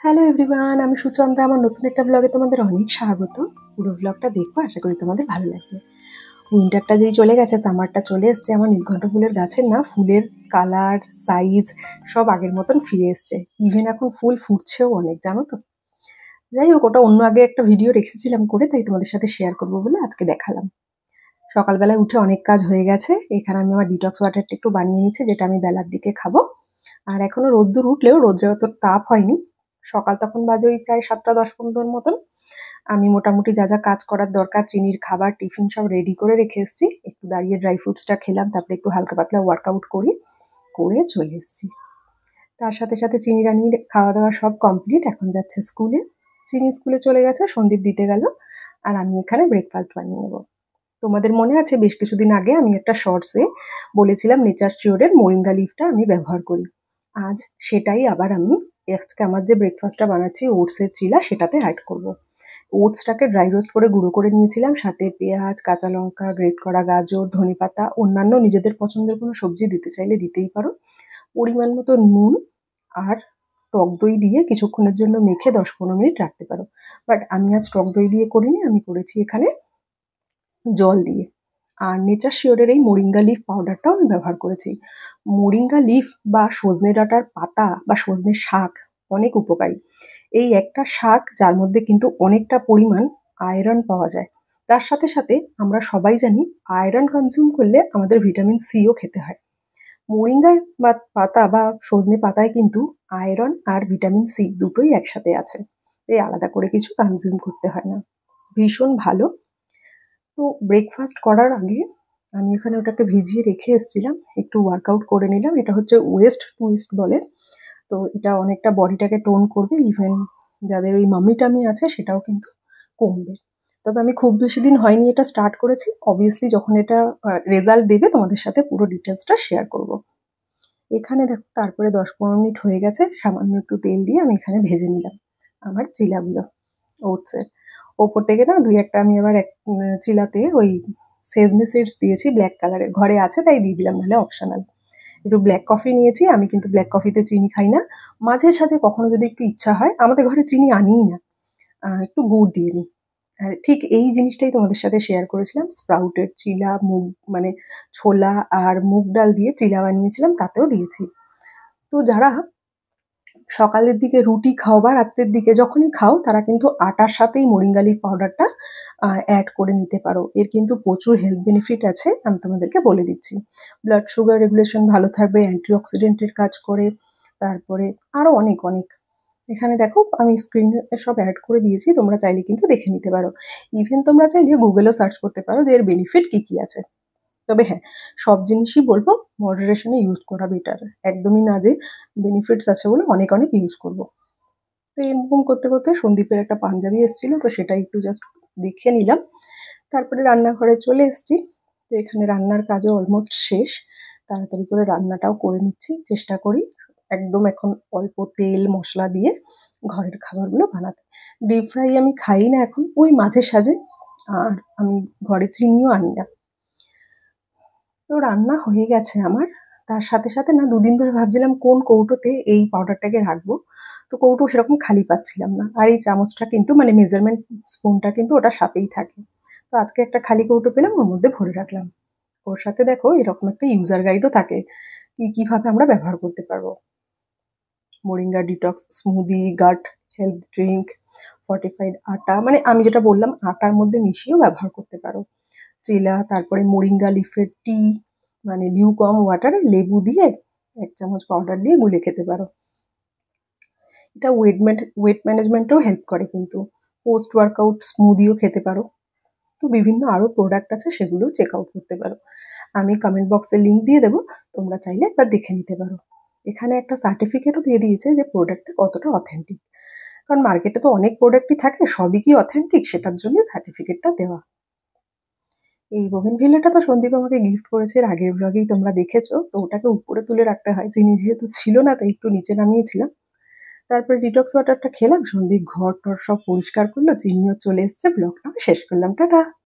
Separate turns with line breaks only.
Hello everyone, আমি সুচন্দ্রা। আমার নতুন একটা ব্লগে তোমাদের অনেক স্বাগত। পুরো ব্লগটা দেখবো, আশা করি তোমাদের ভালো লাগবে। উইন্টারটা যেই চলে গেছে, সামারটা চলে এসছে। আমার নীলকণ্ঠ ফুলের গাছের না ফুলের কালার, সাইজ সব আগের মতন ফিরে এসছে। ইভেন এখন ফুল ফুটছেও অনেক, জানো তো। যাই হোক, ওটা অন্য আগে একটা ভিডিও রেখেছিলাম করে, তাই তোমাদের সাথে শেয়ার করবো বলে আজকে দেখালাম। সকালবেলায় উঠে অনেক কাজ হয়ে গেছে। এখানে আমি আমার ডিটক্স ওয়াটারটা একটু বানিয়ে নিচ্ছি, যেটা আমি বেলার দিকে খাবো। আর এখনো রোদ্দুর উঠলেও রোদ্রে অত তাপ হয়নি। সকাল তখন বাজে ওই প্রায় 7:10-15 মতন। আমি মোটামুটি যা যা কাজ করার দরকার, চিনির খাবার, টিফিন সব রেডি করে রেখে এসেছি। একটু দাঁড়িয়ে ড্রাই ফ্রুটসটা খেলাম, তারপরে একটু হালকা পাতলা ওয়ার্কআউট করে চলে এসেছি। তার সাথে সাথে চিনি রানির খাওয়া দাওয়া সব কমপ্লিট। এখন যাচ্ছে স্কুলে। চিনি স্কুলে চলে গেছে, সন্দীপ দিতে গেল। আর আমি এখানে ব্রেকফাস্ট বানিয়ে নেবো। তোমাদের মনে আছে বেশ কিছুদিন আগে আমি একটা শর্টসে বলেছিলাম নেচার শিওরের মোরিঙ্গা লিফটা আমি ব্যবহার করি। আজ সেটাই আবার আমি আজকে আমার যে ব্রেকফাস্টটা বানাচ্ছি ওটসের চিলা, সেটাতে অ্যাড করব। ওটসটাকে ড্রাই রোস্ট করে গুঁড়ো করে নিয়েছিলাম, সাথে পেঁয়াজ, কাঁচা লঙ্কা, গ্রেট করা গাজর, ধনেপাতা, অন্যান্য নিজেদের পছন্দের কোনো সবজি দিতে চাইলে দিতেই পারো। পরিমাণ মতো নুন আর টক দই দিয়ে কিছুক্ষণের জন্য মেখে 10-15 মিনিট রাখতে পারো। বাট আমি আজ টক দই দিয়ে করিনি, আমি করেছি এখানে জল দিয়ে। আর নেচার শিওরের এই মোরিঙ্গা লিফ পাউডারটাও আমি ব্যবহার করেছি। মোরিঙ্গা লিফ বা সজনে ডাঁটার পাতা বা সজনে শাক অনেক উপকারী। এই একটা শাক যার মধ্যে কিন্তু অনেকটা পরিমাণ আয়রন পাওয়া যায়। তার সাথে সাথে আমরা সবাই জানি আয়রন কনজিউম করলে আমাদের ভিটামিন সিও খেতে হয়। মোরিঙ্গা বা পাতা বা সজনে পাতায় কিন্তু আয়রন আর ভিটামিন সি দুটোই একসাথে আছে। তাই আলাদা করে কিছু কনজিউম করতে হয় না। ভীষণ ভালো। তো ব্রেকফাস্ট করার আগে আমি এখানে ওটাকে ভিজিয়ে রেখে এসেছিলাম, একটু ওয়ার্কআউট করে নিলাম। এটা হচ্ছে ওয়েস্ট টুইস্ট বলে। তো এটা অনেকটা বডিটাকে টোন করবে, ইভেন যাদের ওই মাম্মি টামি আছে সেটাও কিন্তু কমবে। তবে আমি খুব বেশি দিন হয়নি এটা স্টার্ট করেছি। অবভিয়াসলি যখন এটা রেজাল্ট দেবে তোমাদের সাথে পুরো ডিটেলসটা শেয়ার করব। এখানে দেখো তারপরে 10-15 মিনিট হয়ে গেছে, সামান্য একটু তেল দিয়ে আমি এখানে ভেজে নিলাম আমার চিলাগুলো ওটসের। ওপর থেকে না দুই একটা আমি আবার চিলাতে ওই সেজমে সিডস দিয়েছি ব্ল্যাক কালারের, ঘরে আছে তাই দিয়ে দিলাম, নাহলে অপশনাল। একটু ব্ল্যাক কফি নিয়েছি, আমি কিন্তু ব্ল্যাক কফিতে চিনি খাই না। মাঝে সাঝে কখনো যদি একটু ইচ্ছা হয়, আমাদের ঘরে চিনি আনিই না, একটু গুড় দিয়ে নিই। আর ঠিক এই জিনিসটাই তোমাদের সাথে শেয়ার করেছিলাম, স্প্রাউটের চিলা, মুগ মানে ছোলা আর মুগ ডাল দিয়ে চিলা বানিয়েছিলাম, তাতেও দিয়েছি। তো যারা সকালের দিকে রুটি খাও বা রাত্রের দিকে যখনই খাও, তারা কিন্তু আটার সাথেই মোরিঙ্গা লিফ পাউডারটা অ্যাড করে নিতে পারো। এর কিন্তু প্রচুর হেলথ বেনিফিট আছে, আমি তোমাদেরকে বলে দিচ্ছি। ব্লাড সুগার রেগুলেশন ভালো থাকবে, অ্যান্টিঅক্সিডেন্টের কাজ করে, তারপরে আরও অনেক অনেক। এখানে দেখো আমি স্ক্রিনে সব অ্যাড করে দিয়েছি, তোমরা চাইলে কিন্তু দেখে নিতে পারো। ইভেন তোমরা চাইলে গুগলেও সার্চ করতে পারো যে এর বেনিফিট কী কী আছে। তবে হ্যাঁ, সব জিনিসই বলবো মডারেশনে ইউজ করা বেটার। একদমই না যে বেনিফিটস আছে বলে অনেক অনেক ইউজ করব। তো এরকম করতে করতে সন্দীপের একটা পাঞ্জাবি এসেছিলো, তো সেটা একটু জাস্ট দেখে নিলাম। তারপরে রান্নাঘরে চলে এসেছি। তো এখানে রান্নার কাজও অলমোস্ট শেষ। তাড়াতাড়ি করে রান্নাটাও করে নিচ্ছি, চেষ্টা করি একদম এখন অল্প তেল মশলা দিয়ে ঘরের খাবারগুলো বানাতে। ডিপ ফ্রাই আমি খাই না এখন, ওই মাঝে সাঝে। আর আমি ঘরে চিনিও আনি না। তো রান্না হয়ে গেছে আমার। তার সাথে সাথে না দুদিন ধরে ভাবছিলাম কোন কৌটোতে এই পাউডারটাকে রাখবো। তো কৌটো সেরকম খালি পাচ্ছিলাম না। আর এই চামচটা কিন্তু মানে মেজারমেন্ট স্পুনটা কিন্তু ওটার সাথেই থাকে। তো আজকে একটা খালি কৌটো পেলাম, ওর মধ্যে ভরে রাখলাম। ওর সাথে দেখো এরকম একটা ইউজার গাইডও থাকে, কিভাবে আমরা ব্যবহার করতে পারবো। মোরিঙ্গা ডিটক্স স্মুদি, গাট হেলথ ড্রিঙ্ক, ফর্টিফাইড আটা, মানে আমি যেটা বললাম আটার মধ্যে মিশিয়েও ব্যবহার করতে পারো। চিলা, তারপরে মোরিঙ্গা লিফের টি, মানে লিউকম ওয়াটারে লেবু দিয়ে 1 চামচ পাউডার দিয়ে গুলে খেতে পারো। এটা ওয়েট ম্যানেজমেন্টেও হেল্প করে কিন্তু। পোস্ট ওয়ার্কআউট স্মুদিও খেতে পারো। তো বিভিন্ন আরও প্রোডাক্ট আছে, সেগুলোও চেক আউট করতে পারো। আমি কমেন্ট বক্সে লিঙ্ক দিয়ে দেবো, তোমরা চাইলে একবার দেখে নিতে পারো। এখানে একটা সার্টিফিকেটও দিয়ে দিয়েছে যে প্রোডাক্টটা কতটা অথেন্টিক। কারণ মার্কেটে তো অনেক প্রোডাক্টই থাকে, সবই কি অথেন্টিক সেটার জন্য সার্টিফিকেটটা দেওয়া। এই বোগেনভিলিয়াটা তো সন্দীপ আমাকে গিফট করেছে, এর আগের ব্লগেই তোমরা দেখেছো। তো ওটাকে উপরে তুলে রাখতে হয়, চিনি যেহেতু ছিল না তাই একটু নিচে নামিয়েছিলাম। তারপরে ডিটক্স ওয়াটারটা খেলাম, সন্দীপ ঘর টর সব পরিষ্কার করলো, চিনিও চলে এসছে। ব্লগটা আমি শেষ করলাম, টাটা।